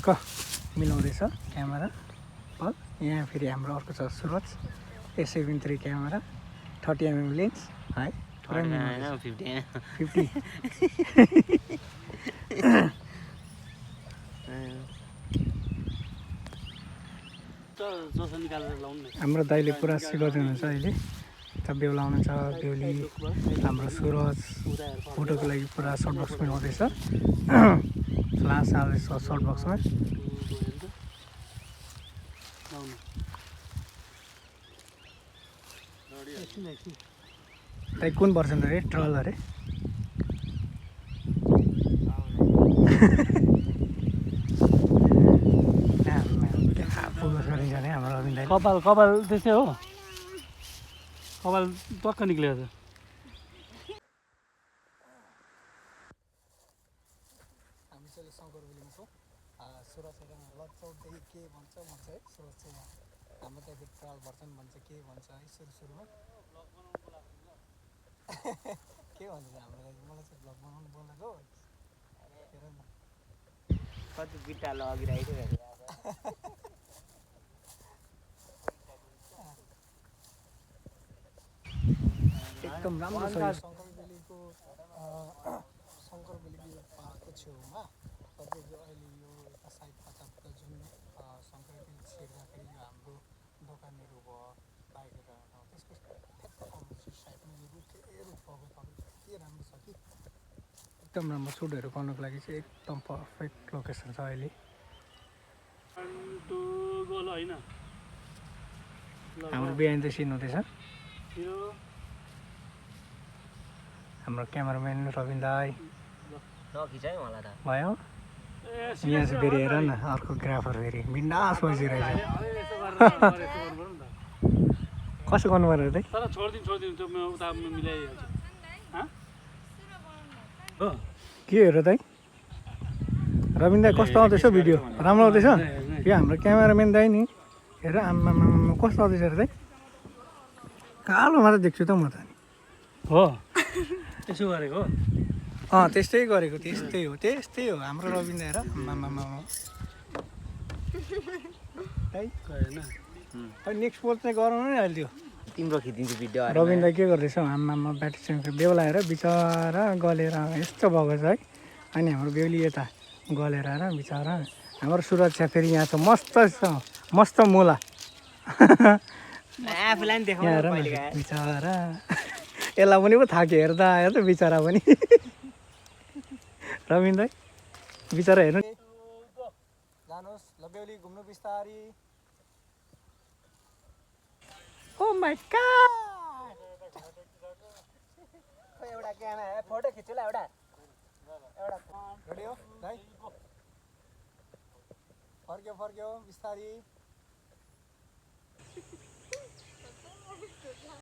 ठ्याक्क मिलाउँदैछ क्यामेरा पल यहाँ फेरि हाम्रो अर्को छ Suraj A7III camera 30mm lens है 50 हाम्रो दाइले पुरा सिकाउँदै हुनुहुन्छ अहिले बेहुला हुनुहुन्छ बेहुली हाम्रो सुरज फोटोको लागि पुरा सर्ट बक्स बनाउँदैछ फ्लास हाल्दैछ सर्ट बक्समा दाइ कुन भर्सन अरे ट्रल अरे फोकस गरिन्छ नि हाम्रो अरविन्द दाइ कपाल त्यस्तै हो कपाल टक्क निक्लेको छ हामी चाहिँ शङ्कर बोलेको छौँ सुरज लचौटदेखि के भन्छ है सुरज चाहिँ हाम्रो त फेरि ट्रायल भर्सन भन्छ के भन्छ है सुरुमा के भन्छ हाम्रो मलाई चाहिँ भ्लग बनाउनु बोलेको हेर न कति बिटा लगिरहेको थियो एकदम राम्रो छ शङ्कर बेलीको पाहाडको छेउमा तपाईँको अहिले यो यता साइड पछाडिको जुन शङ्कर बेली छिर्दाखेरि यो हाम्रो दोकानहरू भयो बाइकहरू त्यसको ठ्याक्क अपोजिट साइडमा यो रुख भएको तपाईँको के राम्रो छ कि एकदम राम्रो सुटहरू गर्नुको लागि चाहिँ एकदम पर्फेक्ट लोकेसन छ अहिले हाम्रो बिहान त सिन हुँदैछ हाम्रो क्यामराम्यान रविन दाई भयो यहाँ चाहिँ फेरि हेर न अर्को ग्राफर फेरि बिन्दास बसिरहेछ कसो गर्नु पर्यो दाइ के हेर दाइ रविन दाई कस्तो आउँदैछ भिडियो राम्रो आउँदैछ यो हाम्रो क्यामेराम्यान दाइ नि हेर आम्मा कस्तो आउँदैछ अरे दाइ कालो मात्र देख्छु त म त हो त्यसो गरेको त्यस्तै गरेको त्यस्तै हो हाम्रो रविन दाइ हेर आम्मा नेक्स्ट पोल चाहिँ गराउनु नि अहिले त्यो तिम्रो खिचिदिन्छु भिडियो रविन दाइ के गर्दैछ आम्मा ब्याट्री बेहुला हेर बिचरा गलेर यस्तो भएको छ है अनि हाम्रो बेहुली यता गलेर हेर बिचरा हाम्रो सुरक्षा फेरि यहाँ छ मस्त मुला आफूलाई नि देखाउनु बिचरा यसलाई पनि पो थाक्यो हेर्दा हेर्दा बिचरा पनि रविन दाइ बिचरा हेर्नु जानुहोस् ल बेहुली घुम्नु बिस्तारी ओ माय गॉड एउटा क्यामेरा फोटो खिच्छु ल एउटा रेडी हो दाइ फर्क्यो बिस्तारी